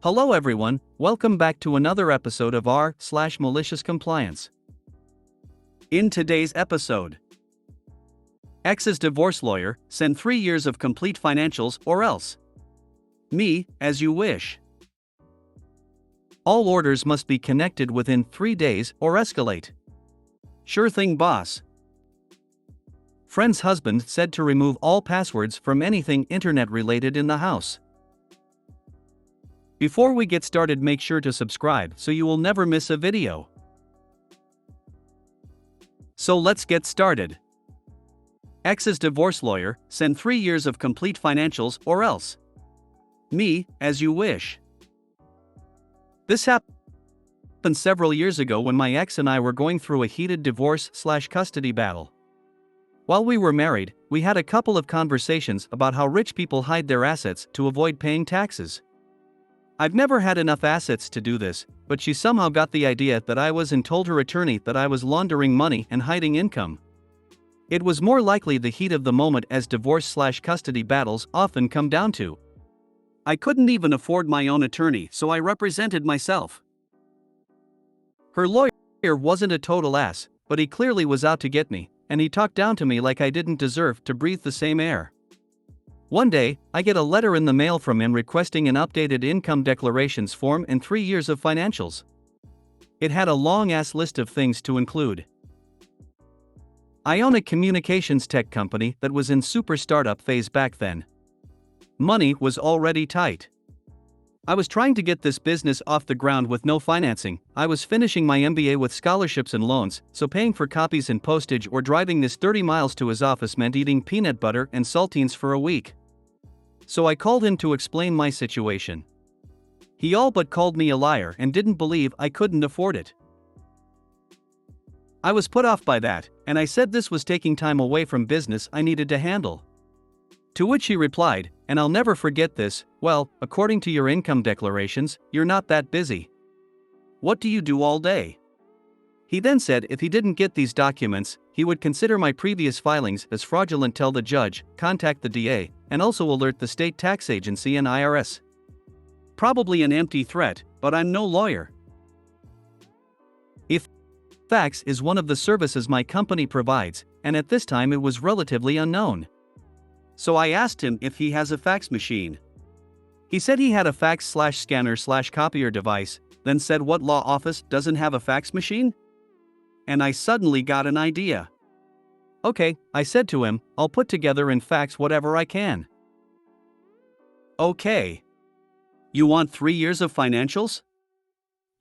Hello everyone, welcome back to another episode of r/Malicious Compliance. In today's episode, Ex's divorce lawyer, send 3 years of complete financials or else. Me, as you wish. All orders must be connected within 3 days or escalate. Sure thing, boss. Friend's husband said to remove all passwords from anything internet related in the house. Before we get started, make sure to subscribe so you will never miss a video. So let's get started. Ex's divorce lawyer, send 3 years of complete financials or else. Me, as you wish. This happened several years ago when my ex and I were going through a heated divorce/custody battle. While we were married, we had a couple of conversations about how rich people hide their assets to avoid paying taxes. I've never had enough assets to do this, but she somehow got the idea that I was and told her attorney that I was laundering money and hiding income. It was more likely the heat of the moment, as divorce/custody battles often come down to. I couldn't even afford my own attorney, so I represented myself. Her lawyer wasn't a total ass, but he clearly was out to get me, and he talked down to me like I didn't deserve to breathe the same air. One day, I get a letter in the mail from him requesting an updated income declarations form and 3 years of financials. It had a long-ass list of things to include. I own a communications tech company that was in super startup phase back then. Money was already tight. I was trying to get this business off the ground with no financing. I was finishing my MBA with scholarships and loans, so paying for copies and postage or driving this 30 miles to his office meant eating peanut butter and saltines for a week. So I called him to explain my situation. He all but called me a liar and didn't believe I couldn't afford it. I was put off by that, and I said this was taking time away from business I needed to handle. To which he replied, and I'll never forget this, well, according to your income declarations, you're not that busy. What do you do all day? He then said if he didn't get these documents, he would consider my previous filings as fraudulent, tell the judge, contact the DA, and also alert the state tax agency and IRS. Probably an empty threat, but I'm no lawyer. Fax is one of the services my company provides, and at this time it was relatively unknown. So I asked him if he has a fax machine. He said he had a fax/scanner/copier device, then said what law office doesn't have a fax machine? And I suddenly got an idea. Okay, I said to him, I'll put together and fax whatever I can. Okay. You want 3 years of financials?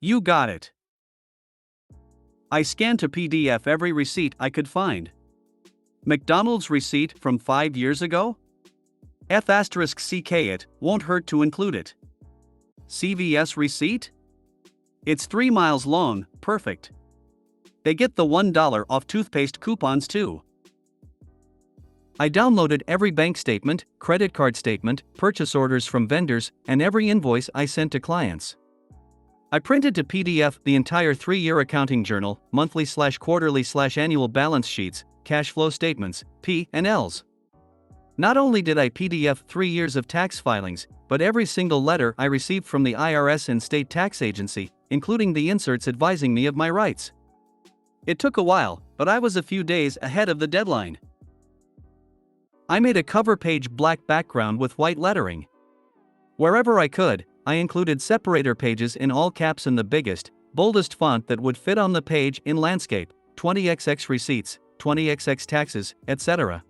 You got it. I scanned to PDF every receipt I could find. McDonald's receipt from 5 years ago? F***ck it, won't hurt to include it. CVS receipt? It's 3 miles long, perfect. They get the $1 off toothpaste coupons too. I downloaded every bank statement, credit card statement, purchase orders from vendors, and every invoice I sent to clients. I printed to PDF the entire 3-year accounting journal, monthly/quarterly/annual balance sheets, cash flow statements, P&Ls. Not only did I PDF 3 years of tax filings, but every single letter I received from the IRS and state tax agency, including the inserts advising me of my rights. It took a while, but I was a few days ahead of the deadline. I made a cover page black background with white lettering. Wherever I could, I included separator pages in all caps in the biggest, boldest font that would fit on the page in landscape, 20xx receipts, 20xx taxes, etc.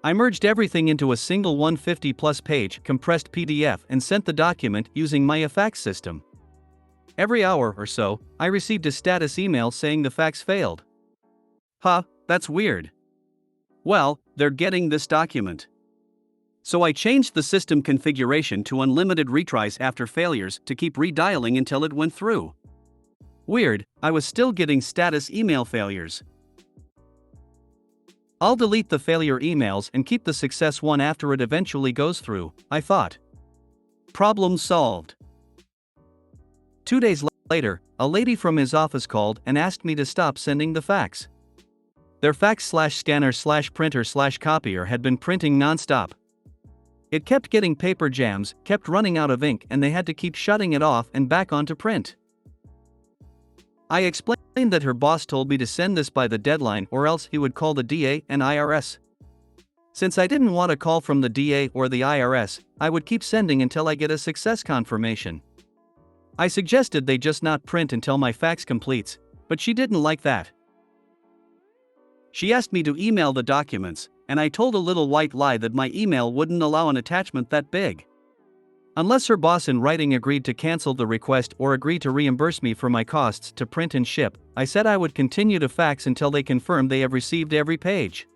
I merged everything into a single 150-plus page compressed PDF and sent the document using my fax system. Every hour or so, I received a status email saying the fax failed. Huh, that's weird. Well, they're getting this document. So I changed the system configuration to unlimited retries after failures to keep redialing until it went through. Weird, I was still getting status email failures. I'll delete the failure emails and keep the success one after it eventually goes through, I thought. Problem solved. 2 days later, a lady from his office called and asked me to stop sending the fax. Their fax/scanner/printer/copier had been printing non-stop. It kept getting paper jams, kept running out of ink, and they had to keep shutting it off and back onto print. I explained that her boss told me to send this by the deadline or else he would call the DA and IRS. Since I didn't want a call from the DA or the IRS, I would keep sending until I get a success confirmation. I suggested they just not print until my fax completes, but she didn't like that. She asked me to email the documents, and I told a little white lie that my email wouldn't allow an attachment that big. Unless her boss in writing agreed to cancel the request or agree to reimburse me for my costs to print and ship, I said I would continue to fax until they confirmed they have received every page.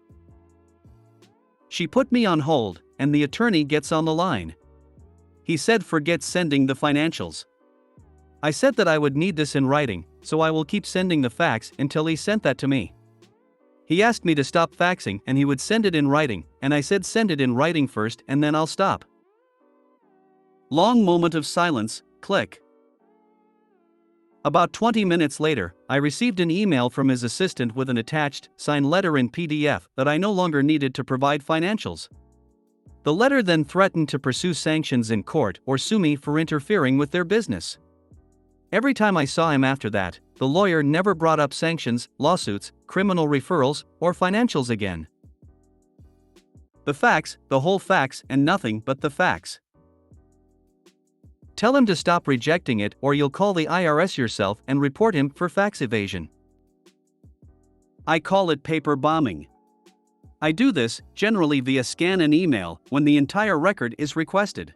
She put me on hold, and the attorney gets on the line. He said forget sending the financials. I said that I would need this in writing, so I will keep sending the fax until he sent that to me. He asked me to stop faxing and he would send it in writing, and I said send it in writing first and then I'll stop. Long moment of silence, click. About 20 minutes later, I received an email from his assistant with an attached, signed letter in PDF that I no longer needed to provide financials. The letter then threatened to pursue sanctions in court or sue me for interfering with their business. Every time I saw him after that, the lawyer never brought up sanctions, lawsuits, criminal referrals, or financials again. The fax, the whole fax, and nothing but the fax. Tell him to stop rejecting it or you'll call the IRS yourself and report him for fax evasion. I call it paper bombing. I do this, generally via scan and email, when the entire record is requested.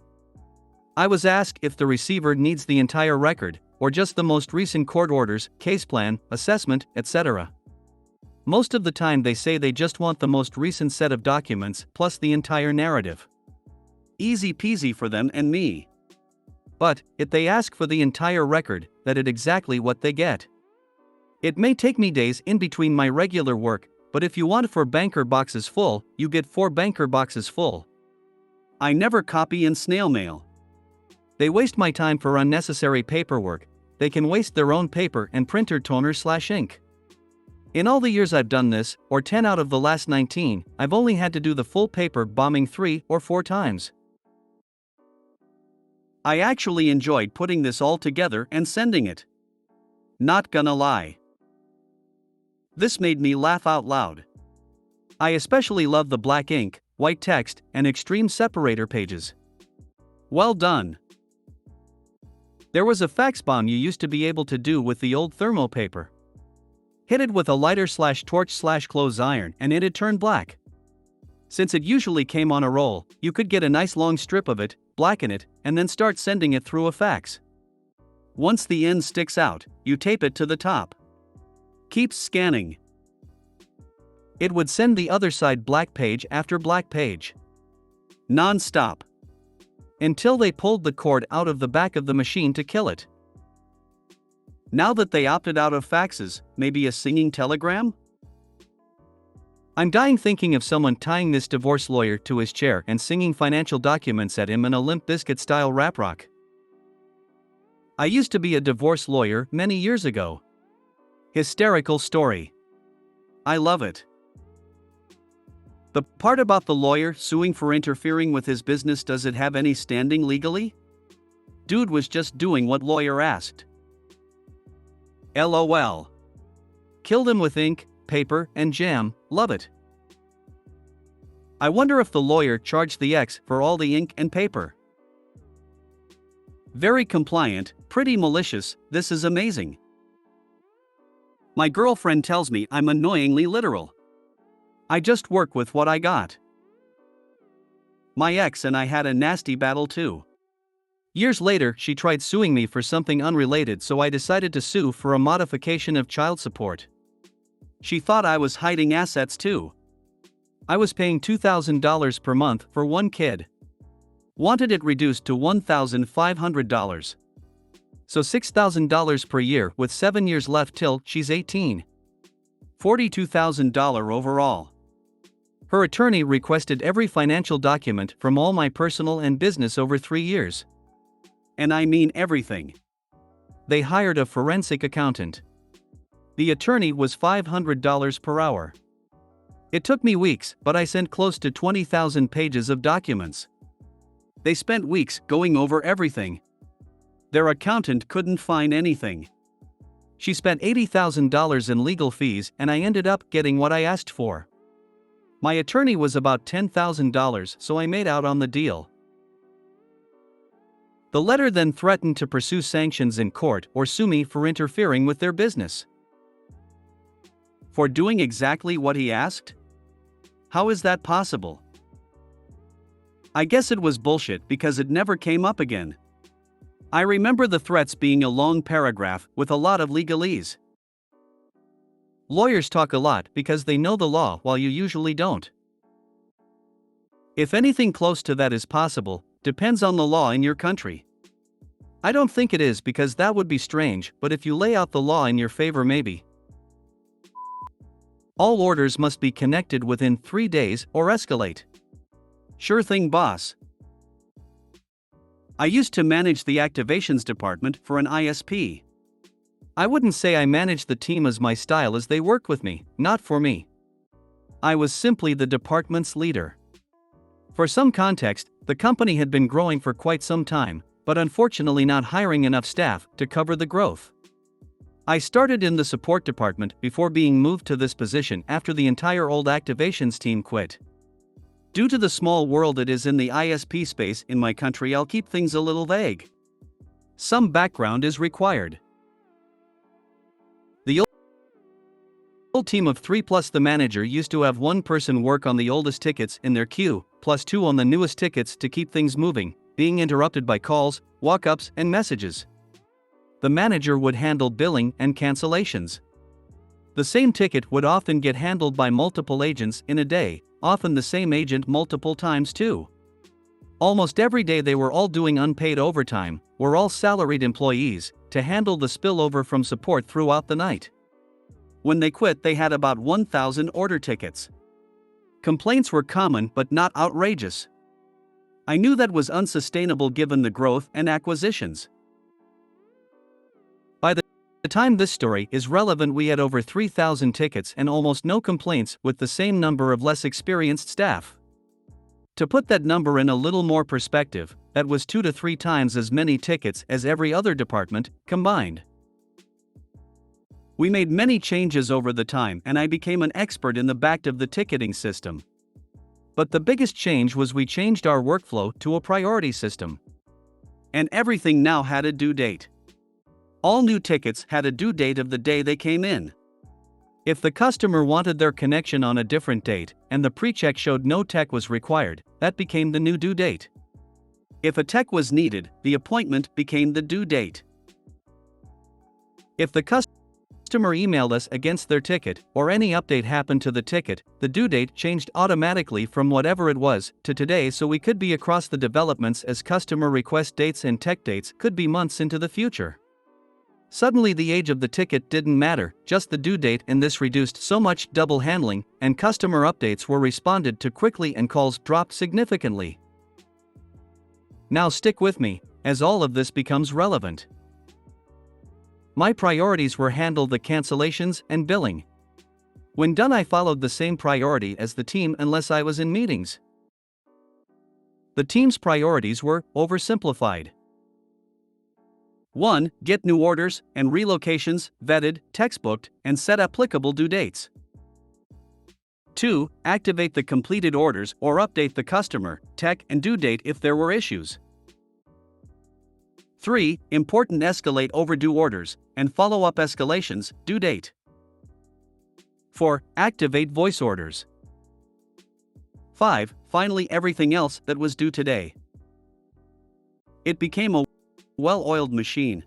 I was asked if the receiver needs the entire record, or just the most recent court orders, case plan, assessment, etc. Most of the time they say they just want the most recent set of documents plus the entire narrative. Easy peasy for them and me. But, if they ask for the entire record, that is exactly what they get. It may take me days in between my regular work, but if you want 4 banker boxes full, you get 4 banker boxes full. I never copy in snail mail. They waste my time for unnecessary paperwork. They can waste their own paper and printer toner/ink. In all the years I've done this, or 10 out of the last 19, I've only had to do the full paper bombing 3 or 4 times. I actually enjoyed putting this all together and sending it. Not gonna lie. This made me laugh out loud. I especially love the black ink, white text, and extreme separator pages. Well done. There was a fax bomb you used to be able to do with the old thermo paper. Hit it with a lighter/torch/clothes iron and it'd turn black. Since it usually came on a roll, you could get a nice long strip of it, blacken it, and then start sending it through a fax. Once the end sticks out, you tape it to the top. Keeps scanning. It would send the other side black page after black page. Non-stop. Until they pulled the cord out of the back of the machine to kill it. Now that they opted out of faxes, maybe a singing telegram? I'm dying thinking of someone tying this divorce lawyer to his chair and singing financial documents at him in a Limp Bizkit-style rap rock. I used to be a divorce lawyer many years ago. Hysterical story. I love it. The part about the lawyer suing for interfering with his business, does it have any standing legally? Dude was just doing what lawyer asked. LOL. Killed him with ink, paper, and jam, love it. I wonder if the lawyer charged the ex for all the ink and paper. Very compliant, pretty malicious, this is amazing. My girlfriend tells me I'm annoyingly literal. I just work with what I got. My ex and I had a nasty battle too. Years later, she tried suing me for something unrelated, so I decided to sue for a modification of child support. She thought I was hiding assets too. I was paying $2,000 per month for one kid. Wanted it reduced to $1,500. So $6,000 per year with 7 years left till she's 18. $42,000 overall. Her attorney requested every financial document from all my personal and business over 3 years. And I mean everything. They hired a forensic accountant. The attorney was $500 per hour. It took me weeks, but I sent close to 20,000 pages of documents. They spent weeks going over everything. Their accountant couldn't find anything. She spent $80,000 in legal fees, and I ended up getting what I asked for. My attorney was about $10,000, so I made out on the deal. The letter then threatened to pursue sanctions in court or sue me for interfering with their business. For doing exactly what he asked? How is that possible? I guess it was bullshit because it never came up again. I remember the threats being a long paragraph with a lot of legalese. Lawyers talk a lot because they know the law while you usually don't. If anything close to that is possible, depends on the law in your country. I don't think it is because that would be strange, but if you lay out the law in your favor, maybe. All orders must be connected within 3 days or escalate. Sure thing, boss. I used to manage the activations department for an ISP. I wouldn't say I managed the team as my style as they worked with me, not for me. I was simply the department's leader. For some context, the company had been growing for quite some time, but unfortunately not hiring enough staff to cover the growth. I started in the support department before being moved to this position after the entire old activations team quit. Due to the small world it is in the ISP space in my country, I'll keep things a little vague. Some background is required. The old team of 3 plus the manager used to have one person work on the oldest tickets in their queue, plus 2 on the newest tickets to keep things moving, being interrupted by calls, walk-ups, and messages. The manager would handle billing and cancellations. The same ticket would often get handled by multiple agents in a day, often the same agent multiple times too. Almost every day they were all doing unpaid overtime, were all salaried employees, to handle the spillover from support throughout the night. When they quit, they had about 1,000 order tickets. Complaints were common but not outrageous. I knew that was unsustainable given the growth and acquisitions. By the time this story is relevant, we had over 3,000 tickets and almost no complaints with the same number of less experienced staff. To put that number in a little more perspective, that was 2 to 3 times as many tickets as every other department combined. We made many changes over the time and I became an expert in the back of the ticketing system. But the biggest change was we changed our workflow to a priority system. And everything now had a due date. All new tickets had a due date of the day they came in. If the customer wanted their connection on a different date, and the pre-check showed no tech was required, that became the new due date. If a tech was needed, the appointment became the due date. If the customer emailed us against their ticket, or any update happened to the ticket, the due date changed automatically from whatever it was to today, so we could be across the developments as customer request dates and tech dates could be months into the future. Suddenly the age of the ticket didn't matter, just the due date, and this reduced so much double handling, and customer updates were responded to quickly and calls dropped significantly. Now stick with me, as all of this becomes relevant. My priorities were handle the cancellations and billing. When done, I followed the same priority as the team unless I was in meetings. The team's priorities were oversimplified. 1. Get new orders and relocations vetted, textbooked, and set applicable due dates. 2. Activate the completed orders or update the customer, tech, and due date if there were issues. 3. Important escalate overdue orders and follow up escalations, due date. 4. Activate voice orders. 5. Finally, everything else that was due today. It became a well-oiled machine.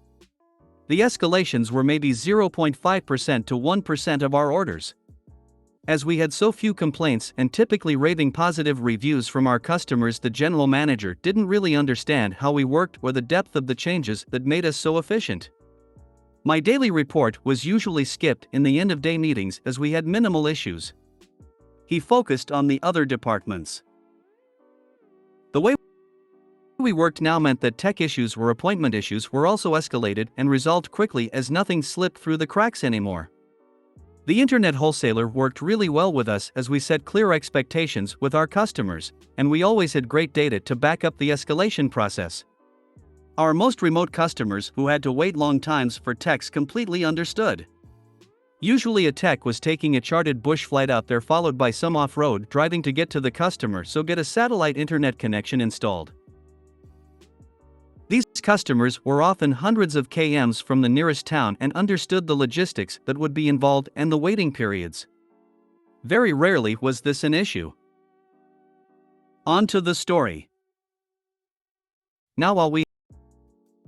The escalations were maybe 0.5% to 1% of our orders. As we had so few complaints and typically raving positive reviews from our customers, the general manager didn't really understand how we worked or the depth of the changes that made us so efficient. My daily report was usually skipped in the end-of-day meetings as we had minimal issues. He focused on the other departments. The way we worked now meant that tech issues or appointment issues were also escalated and resolved quickly as nothing slipped through the cracks anymore. The internet wholesaler worked really well with us as we set clear expectations with our customers, and we always had great data to back up the escalation process. Our most remote customers who had to wait long times for techs completely understood. Usually a tech was taking a charted bush flight out there followed by some off-road driving to get to the customer, so get a satellite internet connection installed. These customers were often hundreds of kms from the nearest town and understood the logistics that would be involved and the waiting periods. Very rarely was this an issue. On to the story. Now, while we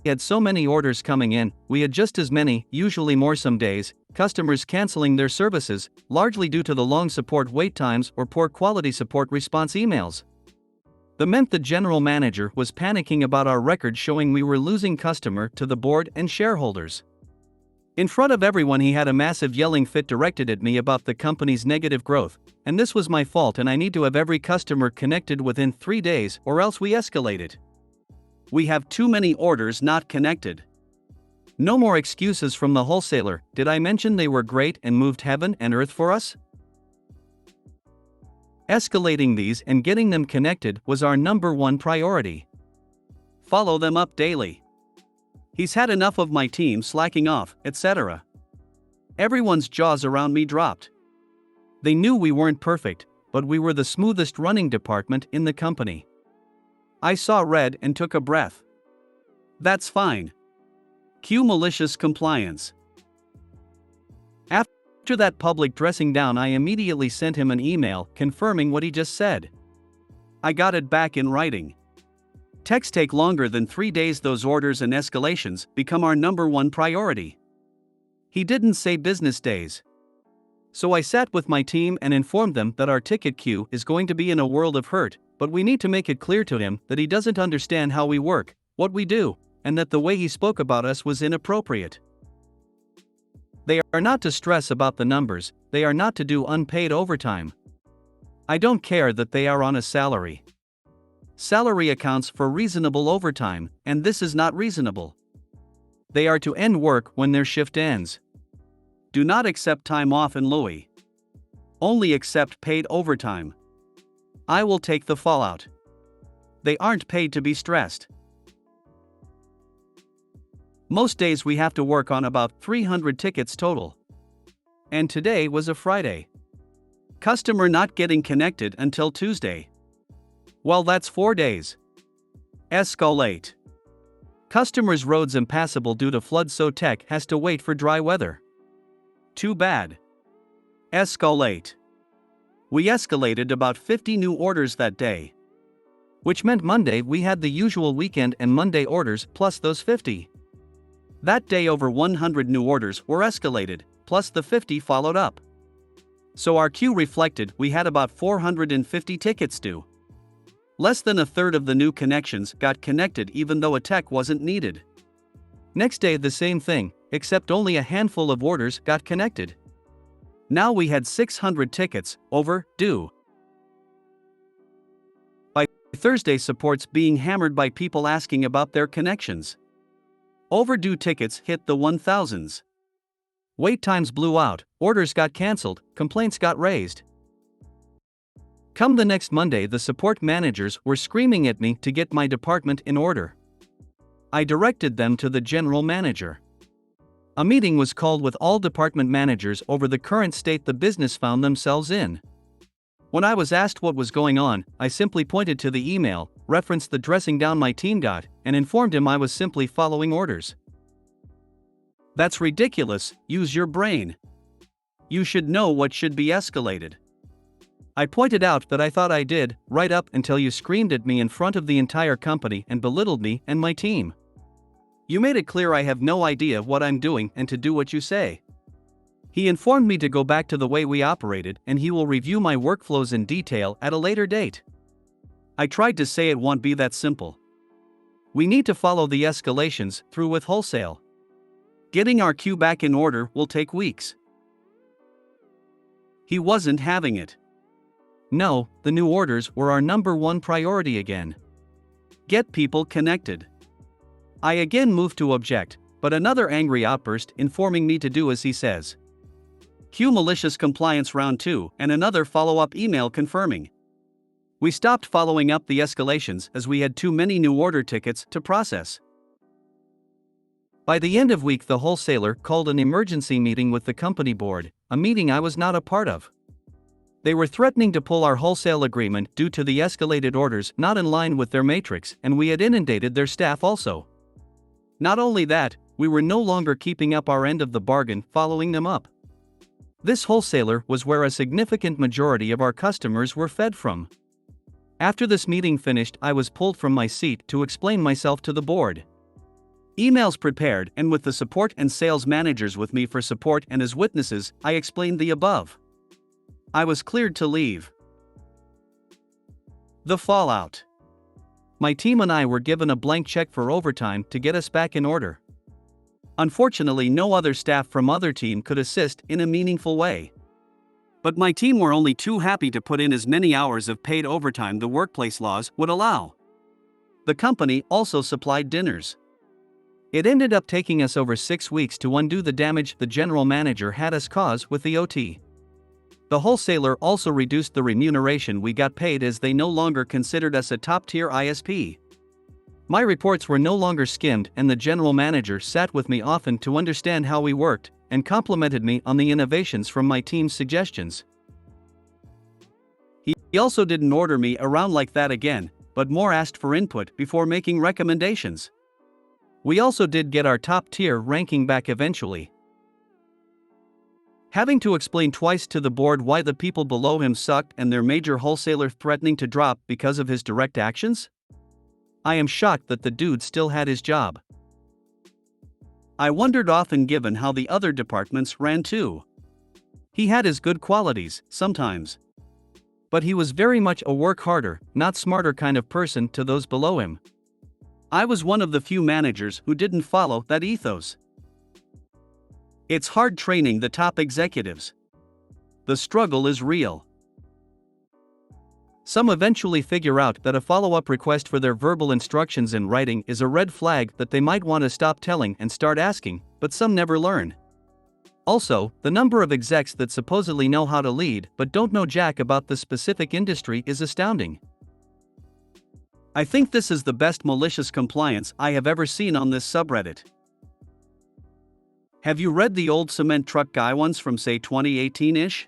had so many orders coming in, we had just as many, usually more some days, customers canceling their services, largely due to the long support wait times or poor quality support response emails. That meant the general manager was panicking about our record showing we were losing customer to the board and shareholders. In front of everyone he had a massive yelling fit directed at me about the company's negative growth, and this was my fault and I need to have every customer connected within 3 days or else we escalate it. We have too many orders not connected. No more excuses from the wholesaler. Did I mention they were great and moved heaven and earth for us? Escalating these and getting them connected was our number one priority. Follow them up daily. He's had enough of my team slacking off, etc. Everyone's jaws around me dropped. They knew we weren't perfect, but we were the smoothest running department in the company. I saw red and took a breath. That's fine. Cue malicious compliance. After that public dressing down, I immediately sent him an email confirming what he just said. I got it back in writing. Techs take longer than 3 days. Those orders and escalations become our number one priority. He didn't say business days. So I sat with my team and informed them that our ticket queue is going to be in a world of hurt, but we need to make it clear to him that he doesn't understand how we work, what we do, and that the way he spoke about us was inappropriate. They are not to stress about the numbers, they are not to do unpaid overtime. I don't care that they are on a salary. Salary accounts for reasonable overtime, and this is not reasonable. They are to end work when their shift ends. Do not accept time off in lieu. Only accept paid overtime. I will take the fallout. They aren't paid to be stressed. Most days we have to work on about 300 tickets total. And today was a Friday. Customer not getting connected until Tuesday. Well, that's 4 days. Escalate. Customer's roads impassable due to flood, so tech has to wait for dry weather. Too bad. Escalate. We escalated about 50 new orders that day. Which meant Monday we had the usual weekend and Monday orders plus those 50. That day over 100 new orders were escalated, plus the 50 followed up. So our queue reflected we had about 450 tickets due. Less than a third of the new connections got connected even though a tech wasn't needed. Next day the same thing, except only a handful of orders got connected. Now we had 600 tickets overdue. By Thursday, support's being hammered by people asking about their connections. Overdue tickets hit the 1000s. Wait times blew out, orders got cancelled, complaints got raised. Come the next Monday, the support managers were screaming at me to get my department in order. I directed them to the general manager. A meeting was called with all department managers over the current state the business found themselves in. When I was asked what was going on, I simply pointed to the email, referenced the dressing down my team got, and informed him I was simply following orders. That's ridiculous. Use your brain. You should know what should be escalated. I pointed out that I thought I did, right up until you screamed at me in front of the entire company and belittled me and my team. You made it clear I have no idea what I'm doing and to do what you say. He informed me to go back to the way we operated and he will review my workflows in detail at a later date. I tried to say it won't be that simple. We need to follow the escalations through with wholesale. Getting our queue back in order will take weeks. He wasn't having it. No, the new orders were our number one priority again. Get people connected. I again moved to object, but another angry outburst informing me to do as he says. Cue malicious compliance round 2 and another follow-up email confirming. We stopped following up the escalations as we had too many new order tickets to process. By the end of week, the wholesaler called an emergency meeting with the company board, a meeting I was not a part of. They were threatening to pull our wholesale agreement due to the escalated orders not in line with their matrix, and we had inundated their staff also. Not only that, we were no longer keeping up our end of the bargain following them up. This wholesaler was where a significant majority of our customers were fed from. After this meeting finished, I was pulled from my seat to explain myself to the board. Emails prepared, and with the support and sales managers with me for support and as witnesses, I explained the above. I was cleared to leave. The fallout. My team and I were given a blank check for overtime to get us back in order. Unfortunately, no other staff from other team could assist in a meaningful way. But my team were only too happy to put in as many hours of paid overtime the workplace laws would allow. The company also supplied dinners. It ended up taking us over 6 weeks to undo the damage the general manager had us cause with the OT. The wholesaler also reduced the remuneration we got paid as they no longer considered us a top-tier ISP. My reports were no longer skimmed, and the general manager sat with me often to understand how we worked and complimented me on the innovations from my team's suggestions. He also didn't order me around like that again, but more asked for input before making recommendations. We also did get our top-tier ranking back eventually. Having to explain twice to the board why the people below him sucked and their major wholesaler threatening to drop because of his direct actions? I am shocked that the dude still had his job. I wondered often given how the other departments ran too. He had his good qualities, sometimes. But he was very much a work harder, not smarter kind of person to those below him. I was one of the few managers who didn't follow that ethos. It's hard training the top executives. The struggle is real. Some eventually figure out that a follow-up request for their verbal instructions in writing is a red flag that they might want to stop telling and start asking, but some never learn. Also, the number of execs that supposedly know how to lead but don't know jack about the specific industry is astounding. I think this is the best malicious compliance I have ever seen on this subreddit. Have you read the old cement truck guy ones from say 2018-ish?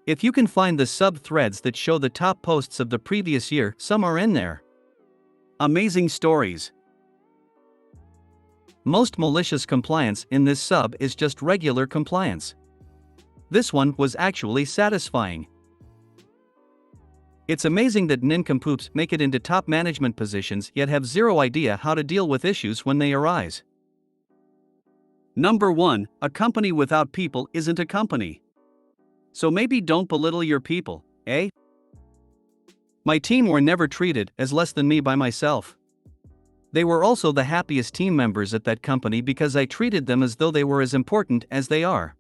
If you can find the sub-threads that show the top posts of the previous year, some are in there. Amazing stories. Most malicious compliance in this sub is just regular compliance. This one was actually satisfying. It's amazing that nincompoops make it into top management positions yet have zero idea how to deal with issues when they arise. Number 1, a company without people isn't a company. So maybe don't belittle your people, eh? My team were never treated as less than me by myself. They were also the happiest team members at that company because I treated them as though they were as important as they are.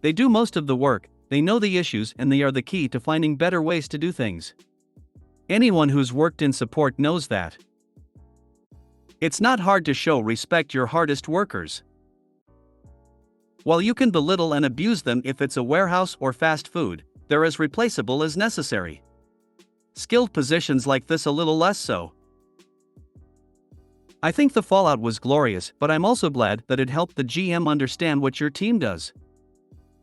They do most of the work, they know the issues, and they are the key to finding better ways to do things. Anyone who's worked in support knows that. It's not hard to show respect your hardest workers. While you can belittle and abuse them if it's a warehouse or fast food, they're as replaceable as necessary. Skilled positions like this a little less so. I think the fallout was glorious, but I'm also glad that it helped the GM understand what your team does.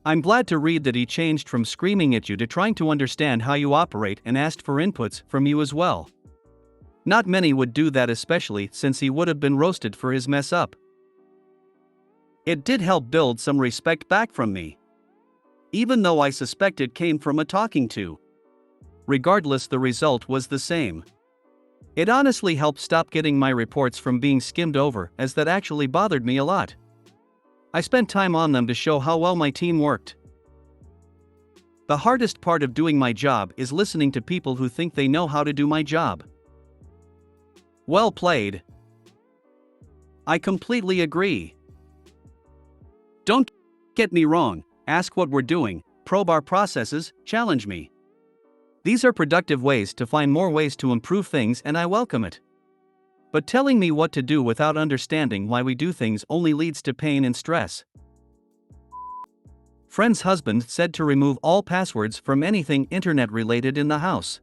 I'm glad to read that he changed from screaming at you to trying to understand how you operate and asked for inputs from you as well. Not many would do that, especially since he would have been roasted for his mess up. It did help build some respect back from me. Even though I suspect it came from a talking to. Regardless, the result was the same. It honestly helped stop getting my reports from being skimmed over, as that actually bothered me a lot. I spent time on them to show how well my team worked. The hardest part of doing my job is listening to people who think they know how to do my job. Well played. I completely agree. Don't get me wrong, ask what we're doing, probe our processes, challenge me. These are productive ways to find more ways to improve things, and I welcome it. But telling me what to do without understanding why we do things only leads to pain and stress. Friend's husband said to remove all passwords from anything internet related in the house.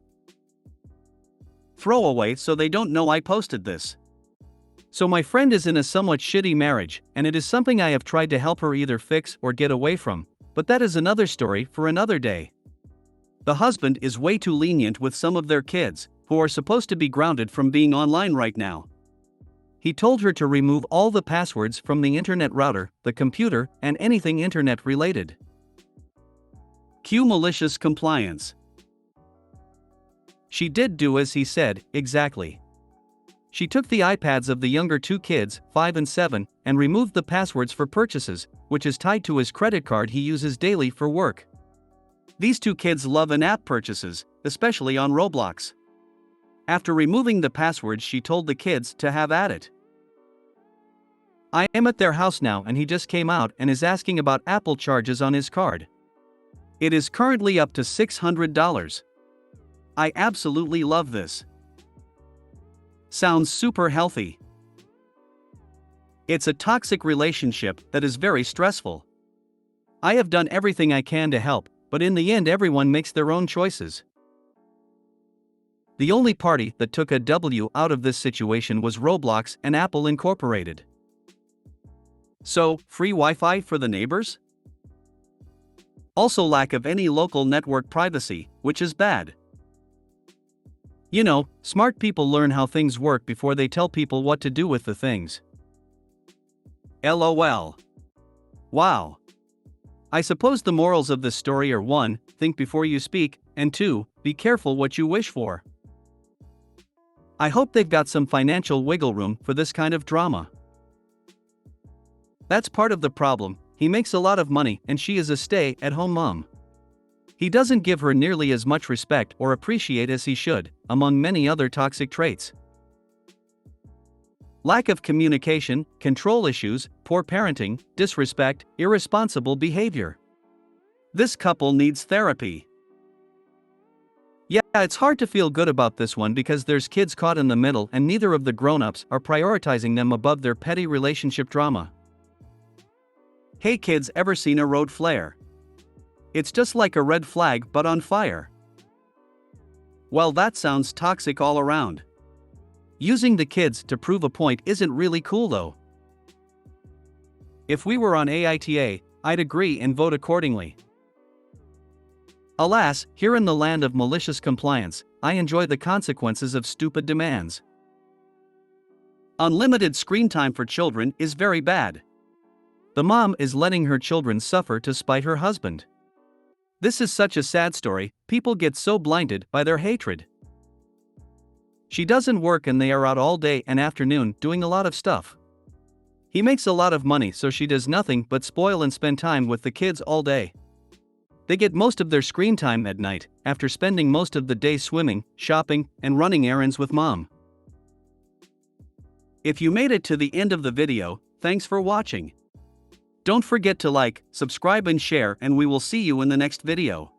Throwaway so they don't know I posted this. So my friend is in a somewhat shitty marriage, and it is something I have tried to help her either fix or get away from, but that is another story for another day. The husband is way too lenient with some of their kids, who are supposed to be grounded from being online right now. He told her to remove all the passwords from the internet router, the computer, and anything internet related. Cue malicious compliance. She did do as he said, exactly. She took the iPads of the younger two kids, 5 and 7, and removed the passwords for purchases, which is tied to his credit card he uses daily for work. These two kids love in-app purchases, especially on Roblox. After removing the passwords, she told the kids to have at it. I am at their house now and he just came out and is asking about Apple charges on his card. It is currently up to $600. I absolutely love this. Sounds super healthy. It's a toxic relationship that is very stressful. I have done everything I can to help, but in the end everyone makes their own choices. The only party that took a W out of this situation was Roblox and Apple Incorporated. So, free Wi-Fi for the neighbors? Also lack of any local network privacy, which is bad. You know, smart people learn how things work before they tell people what to do with the things. LOL. Wow. I suppose the morals of this story are 1. Think before you speak, and 2. Be careful what you wish for. I hope they've got some financial wiggle room for this kind of drama. That's part of the problem, he makes a lot of money and she is a stay-at-home mom. He doesn't give her nearly as much respect or appreciate as he should, among many other toxic traits. Lack of communication, control issues, poor parenting, disrespect, irresponsible behavior. This couple needs therapy. Yeah, it's hard to feel good about this one because there's kids caught in the middle and neither of the grown-ups are prioritizing them above their petty relationship drama. Hey kids, ever seen a road flare? It's just like a red flag but on fire. Well, that sounds toxic all around. Using the kids to prove a point isn't really cool though. If we were on AITA, I'd agree and vote accordingly. Alas, here in the land of malicious compliance, I enjoy the consequences of stupid demands. Unlimited screen time for children is very bad. The mom is letting her children suffer to spite her husband. This is such a sad story, people get so blinded by their hatred. She doesn't work and they are out all day and afternoon doing a lot of stuff. He makes a lot of money so she does nothing but spoil and spend time with the kids all day. They get most of their screen time at night, after spending most of the day swimming, shopping, and running errands with mom. If you made it to the end of the video, thanks for watching. Don't forget to like, subscribe and share, and we will see you in the next video.